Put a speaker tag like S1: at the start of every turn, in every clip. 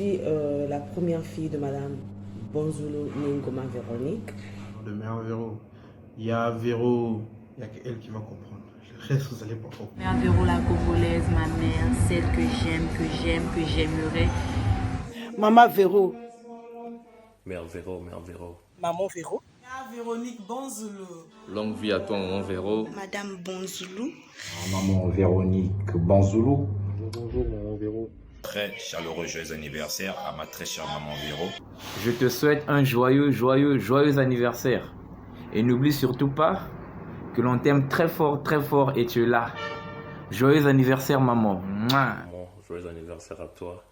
S1: suis la première fille de Madame Bonzoulou Ningoma Véronique.
S2: De mère Véro. Il y a Véro, il n'y a qu'elle qui va comprendre. Le reste, vous allez pas comprendre.
S3: Mère Véro, la congolaise, ma mère, celle que j'aimerais.
S4: Maman Véro.
S5: Mère Véro, Mère Véro.
S6: Maman Véro.
S7: Mère Véronique Bonzoulou.
S5: Longue vie à toi, Maman Véro.
S8: Madame Bonzoulou.
S9: Maman Véronique Bonzoulou.
S10: Bonjour, Maman Véro.
S11: Très chaleureux joyeux anniversaire à ma très chère maman Véro.
S12: Je te souhaite un joyeux anniversaire. Et n'oublie surtout pas que l'on t'aime très fort et tu es là. Joyeux anniversaire, maman. Mouah.
S5: Maman, joyeux anniversaire à toi.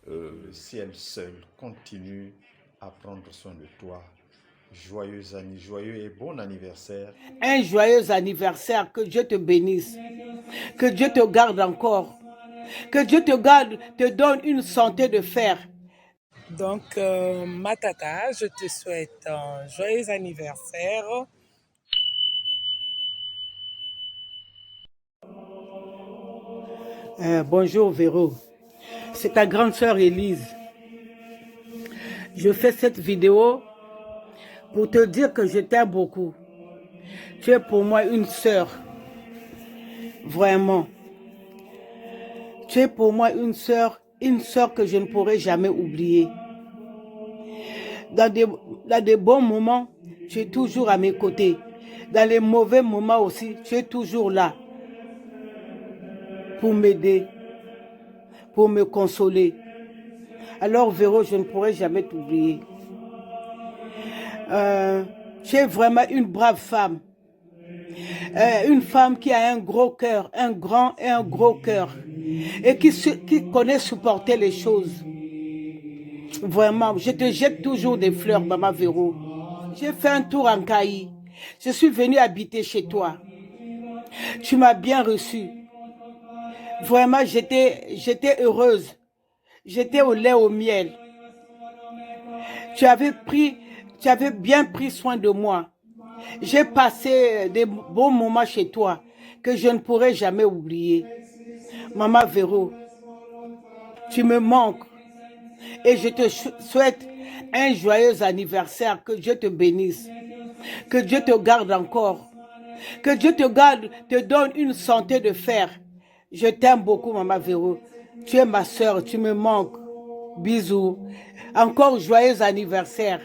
S13: Le ciel seul continue à prendre soin de toi. Joyeux et bon anniversaire.
S4: Un joyeux anniversaire, que Dieu te bénisse. Que Dieu te garde encore. Que Dieu te garde, te donne une santé de fer.
S6: Donc, ma tata, je te souhaite un joyeux anniversaire.
S4: Bonjour Véro. C'est ta grande sœur Élise. Je fais cette vidéo pour te dire que je t'aime beaucoup. Tu es pour moi une sœur. Vraiment. Tu es pour moi une sœur que je ne pourrai jamais oublier. Dans des bons moments, tu es toujours à mes côtés. Dans les mauvais moments aussi, tu es toujours là pour m'aider, pour me consoler. Alors Véro, je ne pourrai jamais t'oublier. Tu es vraiment une brave femme. Une femme qui a un gros cœur, un grand et un gros cœur. Et qui connaît supporter les choses. Vraiment, je te jette toujours des fleurs, maman Véro. J'ai fait un tour en Caï. Je suis venue habiter chez toi. Tu m'as bien reçue. Vraiment, j'étais heureuse. J'étais au lait au miel. Tu avais bien pris soin de moi. J'ai passé des bons moments chez toi que je ne pourrai jamais oublier. Maman Véro, tu me manques et je te souhaite un joyeux anniversaire. Que Dieu te bénisse. Que Dieu te garde encore. Que Dieu te garde, te donne une santé de fer. Je t'aime beaucoup, Maman Véro. Tu es ma soeur, tu me manques. Bisous. Encore joyeux anniversaire.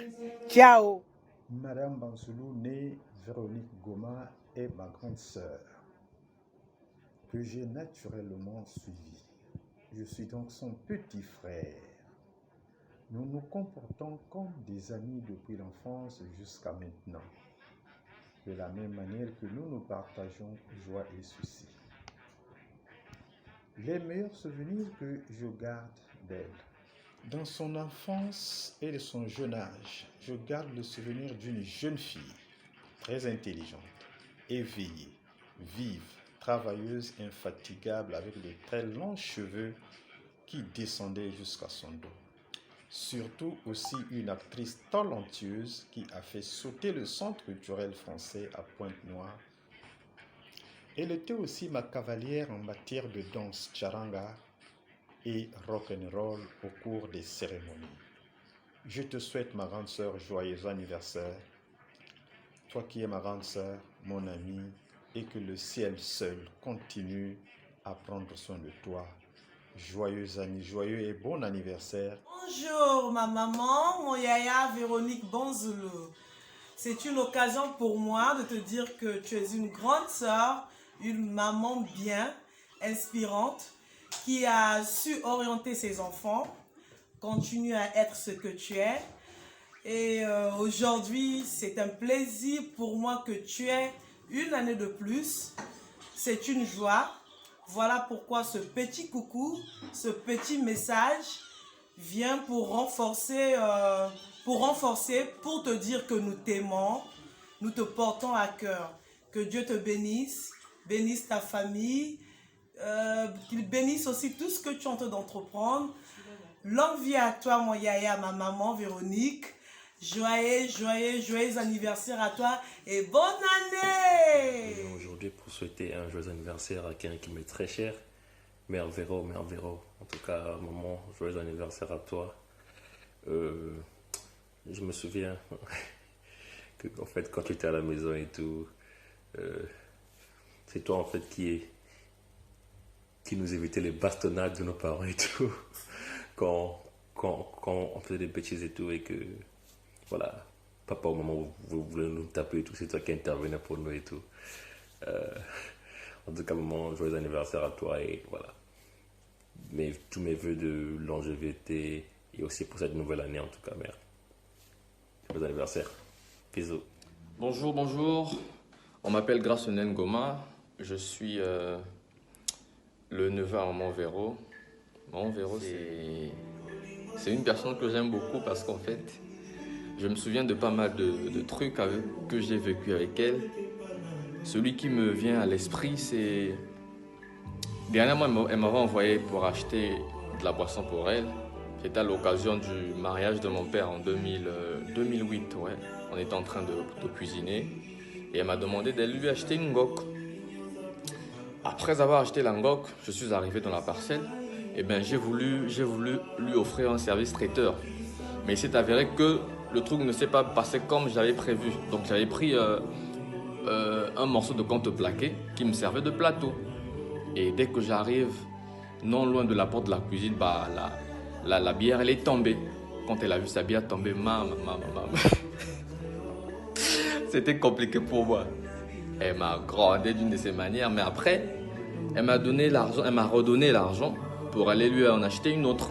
S4: Ciao.
S13: Madame Bonzoulou, née Véronique Goma, est ma grande sœur, que j'ai naturellement suivie. Je suis donc son petit frère. Nous nous comportons comme des amis depuis l'enfance jusqu'à maintenant, de la même manière que nous partageons joie et soucis. Les meilleurs souvenirs que je garde d'elle. Dans son enfance et de son jeune âge, je garde le souvenir d'une jeune fille très intelligente, éveillée, vive, travailleuse, infatigable, avec de très longs cheveux qui descendaient jusqu'à son dos. Surtout aussi une actrice talentueuse qui a fait sauter le centre culturel français à Pointe-Noire. Elle était aussi ma cavalière en matière de danse charanga et rock'n'roll au cours des cérémonies. Je te souhaite, ma grande sœur, joyeux anniversaire. Toi qui es ma grande sœur, mon amie, et que le ciel seul continue à prendre soin de toi. Joyeux et bon anniversaire.
S7: Bonjour ma maman, mon yaya Véronique Bonzoulou. C'est une occasion pour moi de te dire que tu es une grande sœur, une maman bien, inspirante, qui a su orienter ses enfants. Continue à être ce que tu es. Et aujourd'hui, c'est un plaisir pour moi que tu aies une année de plus. C'est une joie. Voilà pourquoi ce petit coucou, ce petit message vient pour renforcer, pour te dire que nous t'aimons, nous te portons à cœur. Que Dieu te bénisse, bénisse ta famille, qu'il bénisse aussi tout ce que tu es en train d'entreprendre. Longue vie à toi, mon yaya, ma maman Véronique. Joyeux anniversaire à toi et bonne année!
S5: Aujourd'hui, pour souhaiter un joyeux anniversaire à quelqu'un qui m'est très cher, Mère Véro. En tout cas, maman, joyeux anniversaire à toi. Je me souviens que, en fait, quand tu étais à la maison et tout, c'est toi, en fait, qui nous évitait les bastonnades de nos parents et tout, quand on faisait des bêtises et tout, et que, voilà, papa, au moment où vous voulez nous taper et tout, c'est toi qui intervenais pour nous et tout. En tout cas, maman, joyeux anniversaire à toi, et voilà. Tous mes voeux de longévité, et aussi pour cette nouvelle année, en tout cas, mère. Joyeux anniversaire. Bisous.
S8: Bonjour. On m'appelle Gracionen Goma. Je suis le neveu à Maman Véro. Maman Véro, c'est une personne que j'aime beaucoup parce qu'en fait, je me souviens de pas mal de trucs que j'ai vécu avec elle. Celui qui me vient à l'esprit, c'est... Dernièrement, elle m'avait envoyé pour acheter de la boisson pour elle. C'était à l'occasion du mariage de mon père en 2008. Ouais. On était en train de cuisiner. Et elle m'a demandé d'aller lui acheter une ngok. Après avoir acheté la ngok, je suis arrivé dans la parcelle. Et bien, j'ai voulu lui offrir un service traiteur. Mais il s'est avéré que le truc ne s'est pas passé comme j'avais prévu. Donc, j'avais pris un morceau de contreplaqué qui me servait de plateau. Et dès que j'arrive non loin de la porte de la cuisine, bah, la bière, elle est tombée. Quand elle a vu sa bière tomber, c'était compliqué pour moi. Elle m'a grondé d'une de ces manières, mais après, elle m'a donné l'argent, elle m'a redonné l'argent pour aller lui en acheter une autre.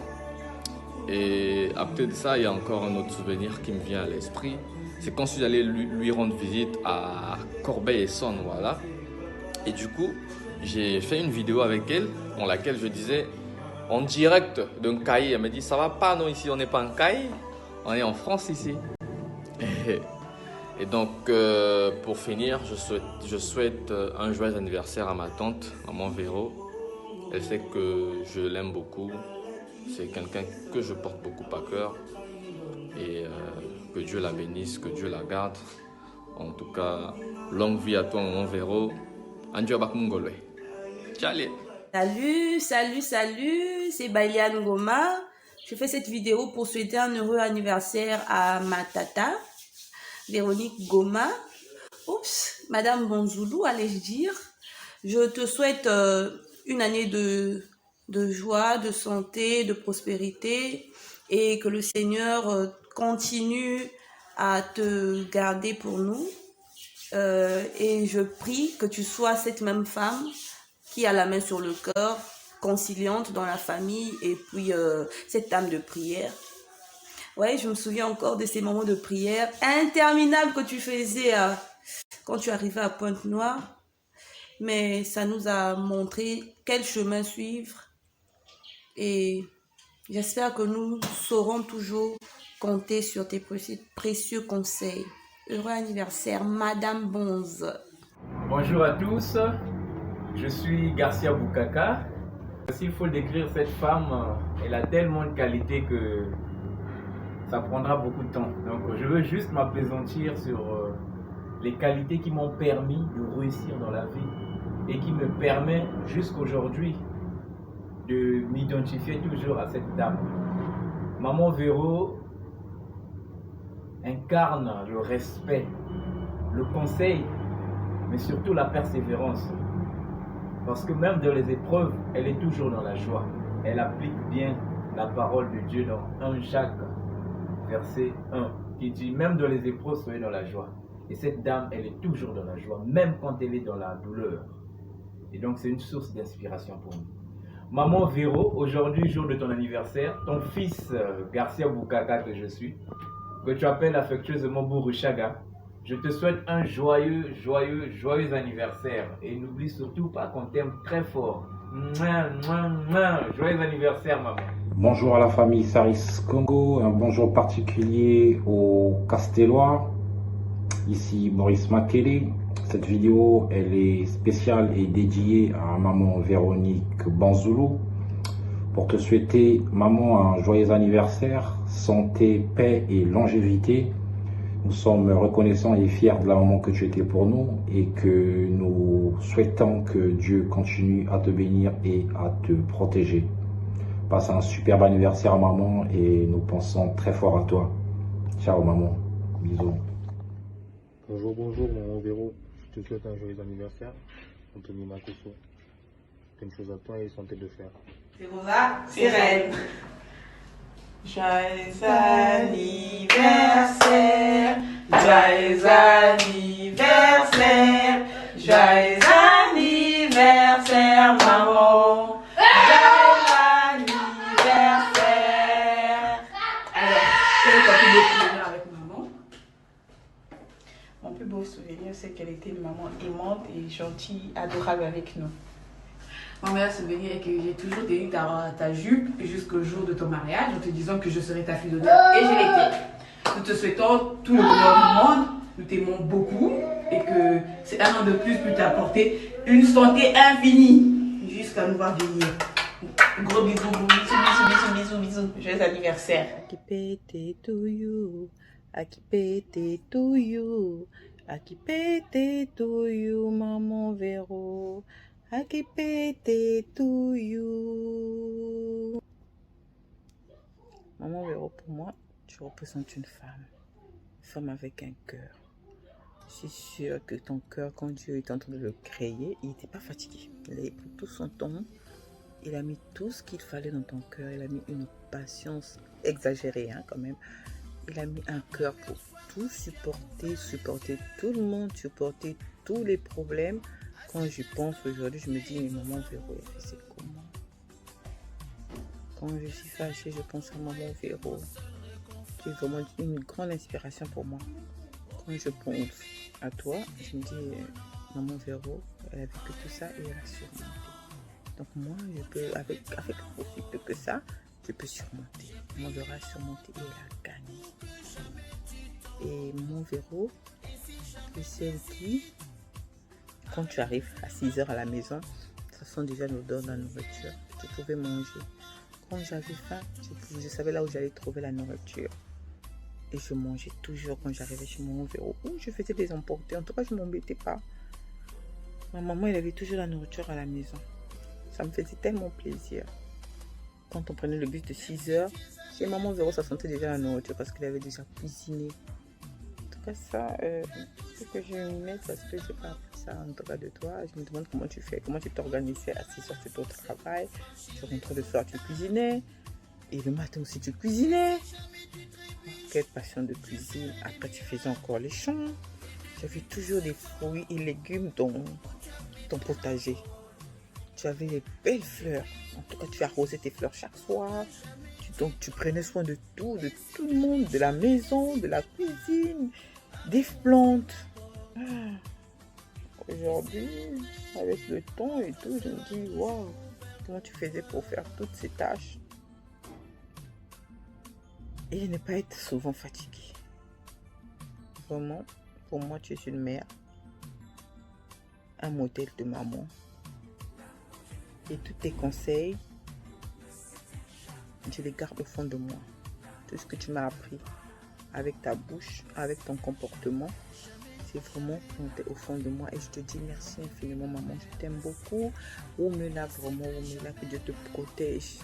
S8: Et à côté de ça, il y a encore un autre souvenir qui me vient à l'esprit. C'est quand je suis allé lui rendre visite à Corbeil-Essonnes, voilà. Et du coup, j'ai fait une vidéo avec elle dans laquelle je disais en direct d'un cahier. Elle m'a dit, ça va pas, non, ici on n'est pas en cahier, on est en France ici. Et donc, pour finir, je souhaite un joyeux anniversaire à ma tante, Maman Véro. Elle sait que je l'aime beaucoup. C'est quelqu'un que je porte beaucoup à cœur. Et que Dieu la bénisse, que Dieu la garde. En tout cas, longue vie à toi, Maman Véro. Andio bak mungolwe. Ciao.
S10: Salut, c'est Baliane Goma. Je fais cette vidéo pour souhaiter un heureux anniversaire à ma tata, Véronique Goma. Oups, Madame Bonzoulou, allais-je dire. Je te souhaite une année de joie, de santé, de prospérité et que le Seigneur continue à te garder pour nous. Et je prie que tu sois cette même femme qui a la main sur le cœur, conciliante dans la famille et puis cette âme de prière. Ouais, je me souviens encore de ces moments de prière interminables que tu faisais quand tu arrivais à Pointe-Noire. Mais ça nous a montré quel chemin suivre. Et j'espère que nous saurons toujours compter sur tes précieux conseils. Heureux anniversaire, Madame Bonze.
S12: Bonjour à tous, je suis Garcia Boukaka. S'il faut décrire cette femme, elle a tellement de qualités que ça prendra beaucoup de temps. Donc je veux juste m'appesantir sur les qualités qui m'ont permis de réussir dans la vie et qui me permet jusqu'aujourd'hui de m'identifier toujours à cette dame. Maman Véro incarne le respect, le conseil, mais surtout la persévérance. Parce que même dans les épreuves, elle est toujours dans la joie. Elle applique bien la parole de Dieu dans 1 Jacques, verset 1, qui dit même dans les épreuves, soyez dans la joie. Et cette dame, elle est toujours dans la joie, même quand elle est dans la douleur. Et donc c'est une source d'inspiration pour nous. Maman Véro, aujourd'hui, jour de ton anniversaire, ton fils Garcia Boukaka que je suis, que tu appelles affectueusement Bourushaga, je te souhaite un joyeux anniversaire. Et n'oublie surtout pas qu'on t'aime très fort. Joyeux anniversaire, maman.
S9: Bonjour à la famille Saris Congo, un bonjour particulier aux Castellois. Ici Maurice Makele. Cette vidéo, elle est spéciale et dédiée à maman Véronique Bonzoulou. Pour te souhaiter, maman, un joyeux anniversaire, santé, paix et longévité. Nous sommes reconnaissants et fiers de la maman que tu étais pour nous et que nous souhaitons que Dieu continue à te bénir et à te protéger. Passe un superbe anniversaire maman et nous pensons très fort à toi. Ciao maman, bisous.
S2: Bonjour, maman Véro. Je te souhaite un joyeux anniversaire. Anthony Makosso. Plein de choses à toi et santé de fer.
S7: C'est Rosa, Sirène. Joyeux anniversaire, joyeux anniversaire, joyeux anniversaire, maman. Joyeux anniversaire. Alors, quel est ton plus beau souvenir avec maman?
S4: Mon plus beau souvenir, c'est qu'elle était une maman aimante et gentille, adorable avec nous.
S3: Mon meilleur souvenir est que j'ai toujours tenu ta jupe jusqu'au jour de ton mariage en te disant que je serais ta fille d'honneur et je l'étais. Nous te souhaitons tout le bonheur du monde, nous t'aimons beaucoup et que c'est un an de plus peut t'apporter une santé infinie jusqu'à nous voir vieillir. Gros bisous, bisous. Joyeux anniversaire.
S4: Happy birthday to you, happy birthday to you, happy birthday to you, maman Véro. Happy birthday to you. Maman Véro, pour moi, tu représentes une femme avec un cœur. Je suis sûre que ton cœur, quand Dieu est en train de le créer, il n'était pas fatigué. Il a pris tout son temps, il a mis tout ce qu'il fallait dans ton cœur, il a mis une patience exagérée quand même. Il a mis un cœur pour tout supporter tout le monde, supporter tous les problèmes. Quand j'y pense aujourd'hui, je me dis, mais maman Véro, elle fait c'est comment? Quand je suis fâchée, je pense à maman Véro, qui est vraiment une grande inspiration pour moi. Quand je pense à toi, je me dis, maman Véro, elle a vécu tout ça et elle a surmonté. Donc moi, je peux, avec aussi peu que ça, je peux surmonter. Maman Véro a surmonté et elle a gagné. Et maman Véro, c'est celle qui... Quand tu arrives à 6h à la maison, ça sent déjà l'odeur de la nourriture. Tu pouvais manger. Quand j'avais faim, je savais là où j'allais trouver la nourriture. Et je mangeais toujours quand j'arrivais chez mon Véro. Ou je faisais des emportés. En tout cas, je ne m'embêtais pas. Ma maman, elle avait toujours la nourriture à la maison. Ça me faisait tellement plaisir. Quand on prenait le bus de 6h, chez maman Véro, ça sentait déjà la nourriture parce qu'elle avait déjà cuisiné. En tout cas, ça, faut que je m'y mette parce que je n'ai pas appris ça en tout cas de toi. Je me demande comment tu fais, comment tu t'organisais à 6h, c'est ton travail. Tu rentrais le soir, tu cuisinais. Et le matin aussi, tu cuisinais. Quelle passion de cuisine. Après, tu faisais encore les champs. Tu avais toujours des fruits et légumes dans ton potager. Tu avais des belles fleurs. En tout cas, tu arrosais tes fleurs chaque soir. Donc, tu prenais soin de tout le monde, de la maison, de la cuisine, des plantes. Aujourd'hui, avec le temps et tout, je me dis, waouh, comment tu faisais pour faire toutes ces tâches? Et ne pas être souvent fatiguée. Vraiment, pour moi, tu es une mère, un modèle de maman. Et tous tes conseils, je les garde au fond de moi. Tout ce que tu m'as appris avec ta bouche, avec ton comportement, c'est vraiment monté au fond de moi. Et je te dis merci infiniment, maman. Je t'aime beaucoup. Oumela, vraiment, Oumela, que Dieu te protège.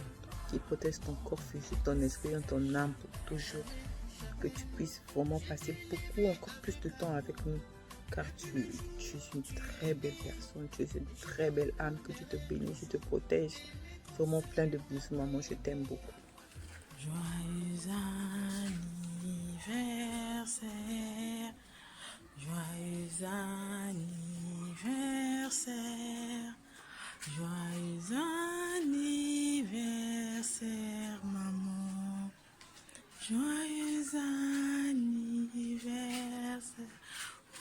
S4: Qu'il protège ton corps physique, ton esprit, ton âme pour toujours. Que tu puisses vraiment passer beaucoup, encore plus de temps avec nous. Car tu es une très belle personne, tu es une très belle âme. Que Dieu te bénisse et te protège. Vraiment plein de bisous, maman. Je t'aime beaucoup.
S7: Joyeux anniversaire, joyeux anniversaire, joyeux anniversaire, maman. Joyeux anniversaire.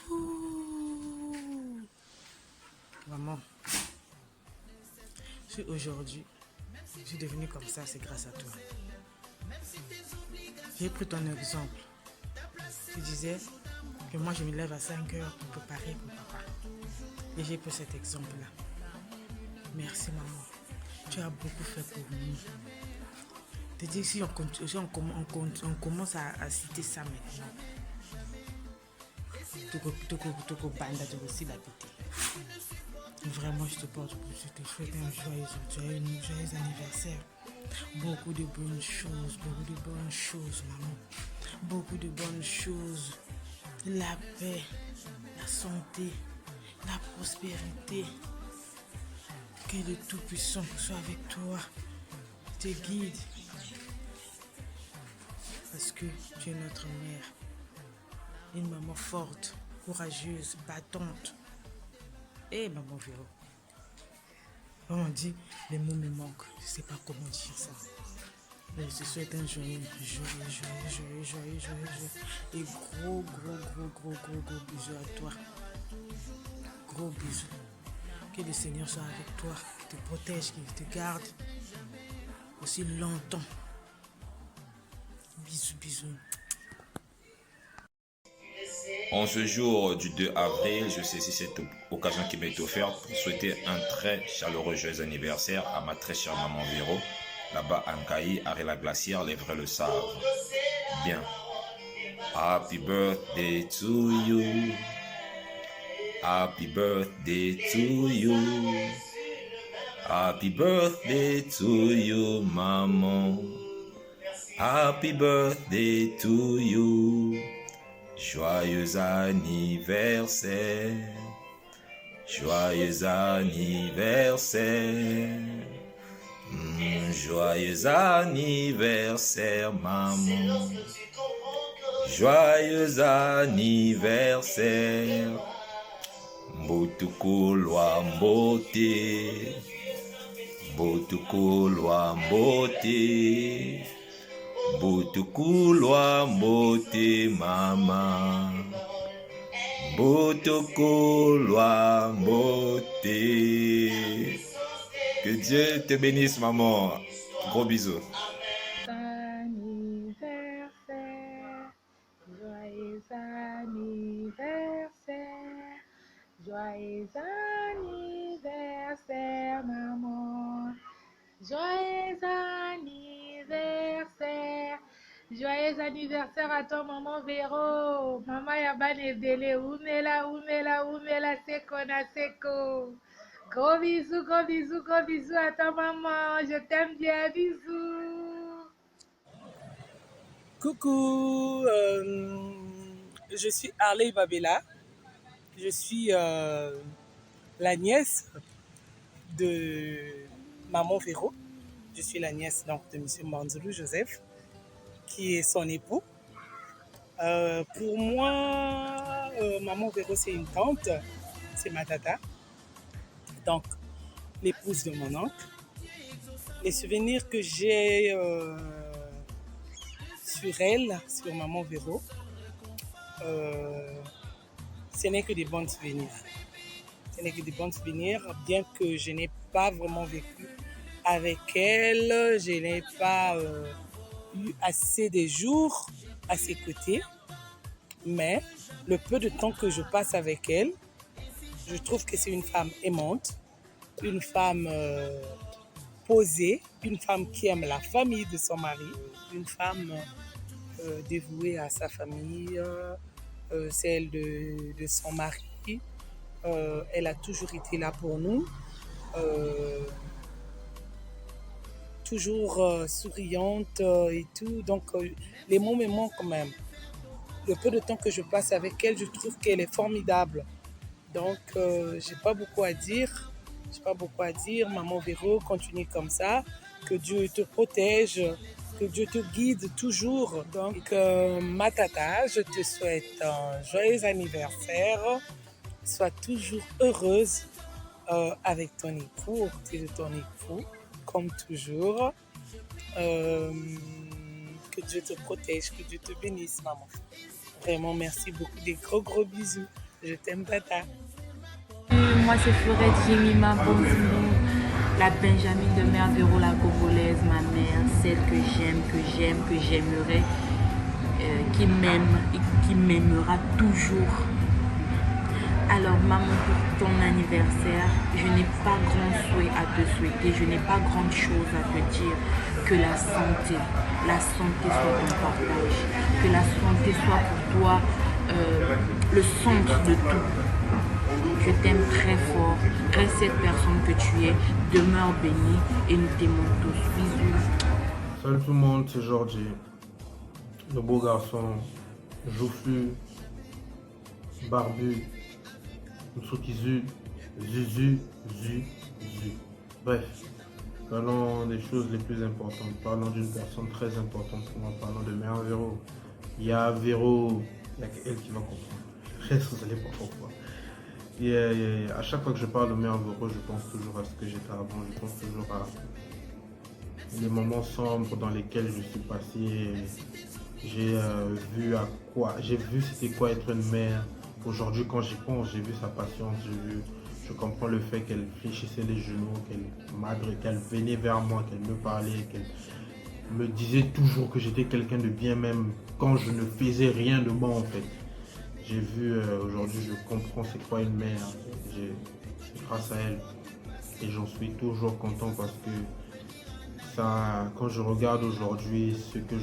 S7: Ouh. Maman, si aujourd'hui je suis devenue comme ça, c'est grâce à toi. J'ai pris ton exemple. Tu disais que moi je me lève à 5 heures pour préparer pour papa. Et j'ai pris cet exemple-là. Merci maman. Tu as beaucoup fait pour nous. Je te dis, si on commence à citer ça maintenant,
S14: Vraiment, je te souhaite un joyeux anniversaire. Beaucoup de bonnes choses, maman. Beaucoup de bonnes choses. La paix, la santé, la prospérité. Que le Tout-Puissant soit avec toi, te guide. Parce que tu es notre mère. Une maman forte, courageuse, battante. Et maman Véro. On dit, les mots me manquent. Je ne sais pas comment dire ça. Mais je te souhaite un joyeux. Et gros bisous à toi. Gros bisous. Que le Seigneur soit avec toi, qu'il te protège, qu'il te garde aussi longtemps. Bisous.
S11: En ce jour du 2 avril, je saisis cette occasion qui m'est offerte pour souhaiter un très chaleureux joyeux anniversaire à ma très chère maman Véro, là-bas à Nkaï, à la glacière, les vrais le savent. Bien. Happy birthday to you. Happy birthday to you. Happy birthday to you, maman. Happy birthday to you. Joyeux anniversaire. Joyeux anniversaire. Joyeux anniversaire, maman. Joyeux anniversaire. Botukulwa mbote. Botukulwa mbote. Botukulwa mbote, mama. Botukulwa mbote. Que Dieu te bénisse, maman. Gros bisous.
S15: Joyeux anniversaire. Joyeux anniversaire, maman. Joyeux anniversaire. Joyeux anniversaire à toi, maman Véro. Maman Yabane Dele, oumela, seko na seko. Gros bisous à toi, maman. Je t'aime bien, bisous.
S6: Coucou, je suis Arley Babella. Je suis la nièce de maman Véro. Je suis la nièce donc de M. Banzoulou Joseph, qui est son époux. Pour moi, maman Véro, c'est une tante, c'est ma tata, donc l'épouse de mon oncle. Les souvenirs que j'ai sur elle, sur maman Véro, ce n'est que des bons souvenirs. Ce n'est que des bons souvenirs, bien que je n'ai pas vraiment vécu avec elle, je n'ai pas eu assez de jours à ses côtés, mais le peu de temps que je passe avec elle, je trouve que c'est une femme aimante, une femme posée, une femme qui aime la famille de son mari, une femme dévouée à sa famille, celle de son mari. Elle a toujours été là pour nous, toujours souriante et tout. Donc les mots me manquent quand même. Le peu de temps que je passe avec elle, je trouve qu'elle est formidable. Donc j'ai pas beaucoup à dire. Maman Véro, continue comme ça. Que Dieu te protège, que Dieu te guide toujours. Donc ma tata, je te souhaite un joyeux anniversaire. Sois toujours heureuse avec ton époux, et de ton époux, comme toujours. Que Dieu te protège, que Dieu te bénisse, maman. Vraiment, merci beaucoup. Des gros bisous. Je t'aime, tata.
S16: Moi, c'est Florette Jemima Bonzoulou, la Benjamin de Mère Véro, la Congolaise, ma mère, celle que j'aimerais, qui m'aime et qui m'aimera toujours. Alors maman, pour ton anniversaire, je n'ai pas grand souhait à te souhaiter, je n'ai pas grande chose à te dire que la santé soit ton partage, que la santé soit pour toi le centre de tout. Je t'aime très fort. Reste cette personne que tu es. Demeure béni et nous t'aimons tous. Bisous.
S17: Salut tout le monde, c'est Georgie. Le beau garçon, joufflu, barbu, Mtsukizu, Zuzu, Zu. Bref, parlons des choses les plus importantes. Parlons d'une personne très importante pour moi. Parlons de Mère Véro. Il y a Véro, il n'y a qu'elle qui va comprendre. Le reste, vous n'allez pas comprendre. Et à chaque fois que je parle de Mère Véro, je pense toujours à ce que j'étais avant. Je pense toujours à les moments sombres dans lesquels je suis passé. J'ai vu c'était quoi être une mère. Aujourd'hui, quand j'y pense, j'ai vu sa patience, je comprends le fait qu'elle fléchissait les genoux, qu'elle venait vers moi, qu'elle me parlait, qu'elle me disait toujours que j'étais quelqu'un de bien, même quand je ne faisais rien de bon en fait. J'ai vu, aujourd'hui, je comprends c'est quoi une mère. C'est grâce à elle. Et j'en suis toujours content parce que ça, quand je regarde aujourd'hui ce que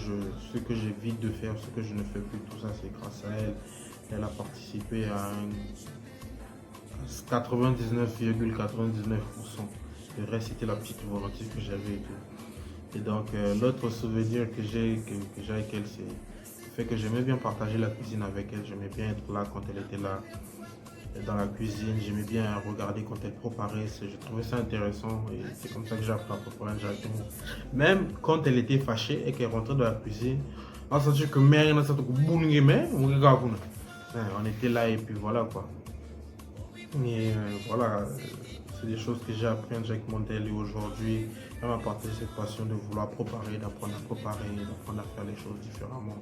S17: j'évite de faire, ce que je ne fais plus, tout ça, c'est grâce à elle. Elle a participé à 99,99%. Le reste, c'était la petite volonté que j'avais et tout. Et donc, l'autre souvenir que j'ai avec elle, c'est le fait que j'aimais bien partager la cuisine avec elle. J'aimais bien être là quand elle était là dans la cuisine. J'aimais bien regarder quand elle préparait. Je trouvais ça intéressant et c'est comme ça que j'ai appris à préparer directement. Même quand elle était fâchée et qu'elle rentrait dans la cuisine, on sentait que mère, on était là et puis voilà quoi. Et voilà, c'est des choses que j'ai appris avec Montel et aujourd'hui, elle m'a partagé cette passion de vouloir préparer, d'apprendre à préparer, d'apprendre à faire les choses différemment.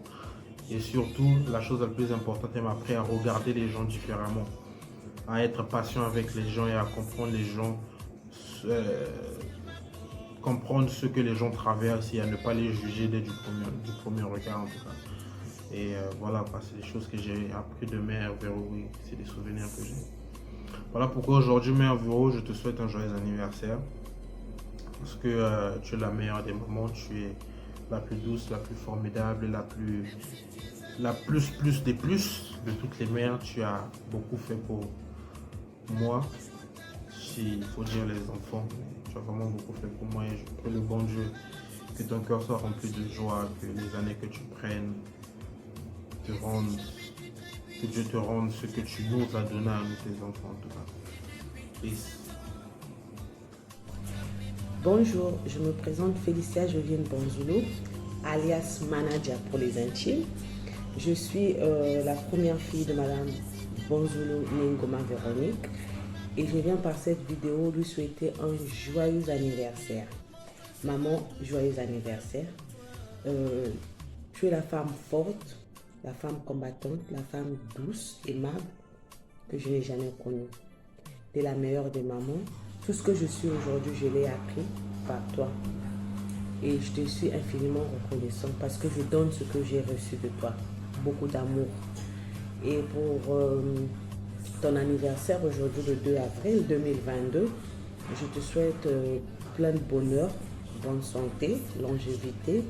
S17: Et surtout, la chose la plus importante, elle m'a appris à regarder les gens différemment, à être patient avec les gens et à comprendre les gens, comprendre ce que les gens traversent et à ne pas les juger dès du premier regard en tout cas. Et voilà, c'est des choses que j'ai appris de Mère Véro, oui, c'est des souvenirs que j'ai. Voilà pourquoi aujourd'hui, Mère Véro, je te souhaite un joyeux anniversaire. Parce que tu es la meilleure des mamans, tu es la plus douce, la plus formidable, la plus des plus de toutes les mères. Tu as beaucoup fait pour moi, s'il faut dire les enfants. Tu as vraiment beaucoup fait pour moi et je prie le bon Dieu que ton cœur soit rempli de joie, que les années que tu prennes que Dieu te rende ce que tu nous as donné à nous, tes enfants en tout cas. Peace.
S1: Bonjour, je me présente Félicia Jovienne Bonzoulou, alias Manager pour les intimes. Je suis la première fille de Madame Bonzoulou Ngoma Véronique et je viens par cette vidéo lui souhaiter un joyeux anniversaire. Maman, joyeux anniversaire. Tu es la femme forte, la femme combattante, la femme douce, aimable que je n'ai jamais connue. Tu es la meilleure des mamans. Tout ce que je suis aujourd'hui, je l'ai appris par toi. Et je te suis infiniment reconnaissant parce que je donne ce que j'ai reçu de toi. Beaucoup d'amour. Et pour ton anniversaire aujourd'hui, le 2 avril 2022, je te souhaite plein de bonheur, bonne santé, longévité.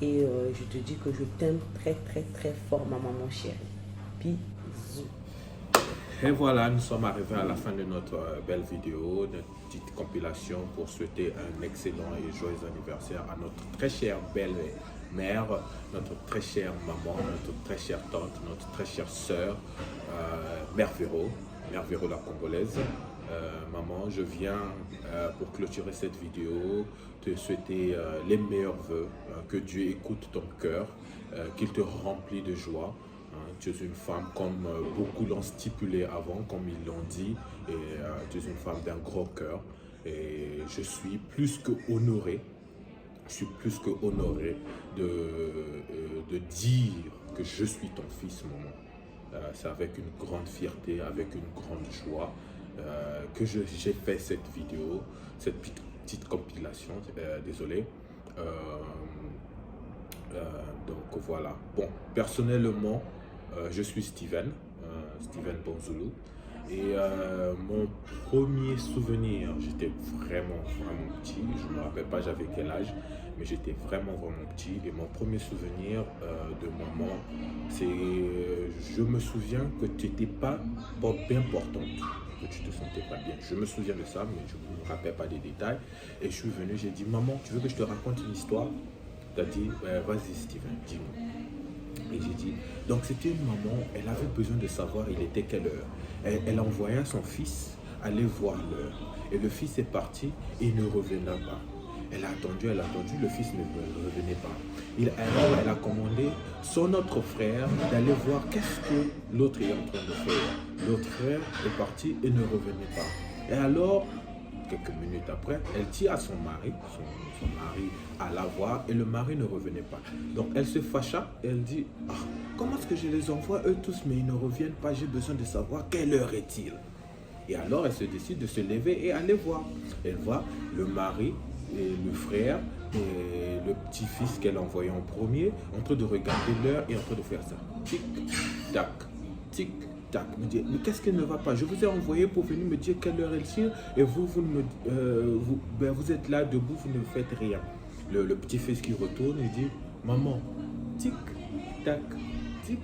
S1: Et je te dis que je t'aime très très très fort, ma maman chérie. Bisous.
S18: Et voilà, nous sommes arrivés à la fin de notre belle vidéo, notre petite compilation pour souhaiter un excellent et joyeux anniversaire à notre très chère belle-mère, notre très chère maman, notre très chère tante, notre très chère sœur, Mère Véro la Congolaise. Maman, je viens pour clôturer cette vidéo te souhaiter les meilleurs vœux, que Dieu écoute ton cœur, qu'il te remplit de joie. Tu es une femme comme beaucoup l'ont stipulé avant, comme ils l'ont dit, et tu es une femme d'un gros cœur. Et je suis plus que honoré, de dire que je suis ton fils, maman. C'est avec une grande fierté, avec une grande joie que j'ai fait cette vidéo, cette petite compilation, désolé. Donc voilà. Bon, personnellement, je suis Steven Bonzoulou. Et mon premier souvenir, j'étais vraiment petit, je ne me rappelle pas j'avais quel âge, mais j'étais vraiment petit. Et mon premier souvenir de maman, c'est, je me souviens que tu n'étais pas bien portante, que tu te sentais pas bien. Je me souviens de ça, mais je ne me rappelle pas des détails. Et je suis venu, j'ai dit, maman, tu veux que je te raconte une histoire? Tu as dit, vas-y Steven, dis-moi. Et j'ai dit, donc c'était une maman, elle avait besoin de savoir il était quelle heure. Elle envoya son fils aller voir l'heure. Et le fils est parti et ne revenait pas. Elle a attendu, le fils ne revenait pas. Alors elle a commandé son autre frère d'aller voir qu'est-ce que l'autre est en train de faire. L'autre frère est parti et ne revenait pas. Et alors, quelques minutes après, elle dit à son mari, son mari alla voir et le mari ne revenait pas. Donc elle se fâcha et elle dit, ah, comment est-ce que je les envoie eux tous mais ils ne reviennent pas, j'ai besoin de savoir quelle heure est-il. Et alors elle se décide de se lever et aller voir. Elle voit le mari et le frère et le petit-fils qu'elle a envoyé en premier en train de regarder l'heure et en train de faire ça. Tic, tac, tic, tac. Me dit, mais qu'est-ce qui ne va pas? Je vous ai envoyé pour venir me dire quelle heure elle tient et vous êtes là debout, vous ne faites rien. Le petit-fils qui retourne et dit, maman, tic, tac, tic,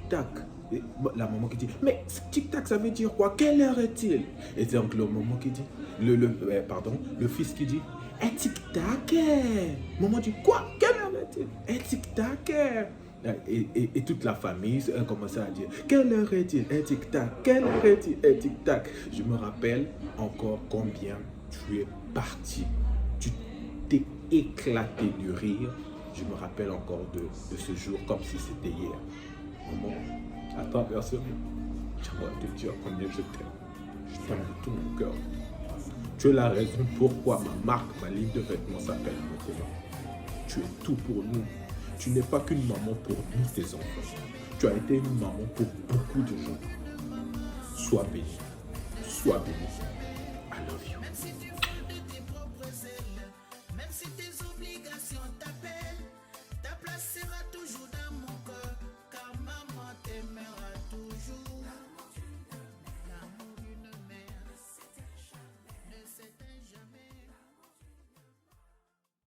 S18: tac. Et la maman qui dit, mais tic-tac, ça veut dire quoi? Quelle heure est-il? Et c'est donc le maman qui dit, le fils qui dit, tic-tac. Maman dit, quoi? Quelle heure est-il? Tic-tac. Et toute la famille a commencé à dire, quelle heure est-il? Tic-tac. Quelle heure est-il? Tic-tac. Je me rappelle encore combien tu es parti. Tu t'es éclaté de rire. Je me rappelle encore de ce jour comme si c'était hier. Maman, à toi personne, j'aimerais te dire combien je t'aime. Je t'aime de tout mon cœur. Tu es la raison pourquoi ma ligne de vêtements s'appelle maintenant. Tu es tout pour nous. Tu n'es pas qu'une maman pour nous, tes enfants. Tu as été une maman pour beaucoup de gens. Sois béni. Sois béni. I love you.
S19: Même si tu fais de tes propres ailes, même si tes obligations t'appellent, ta place sera toujours dans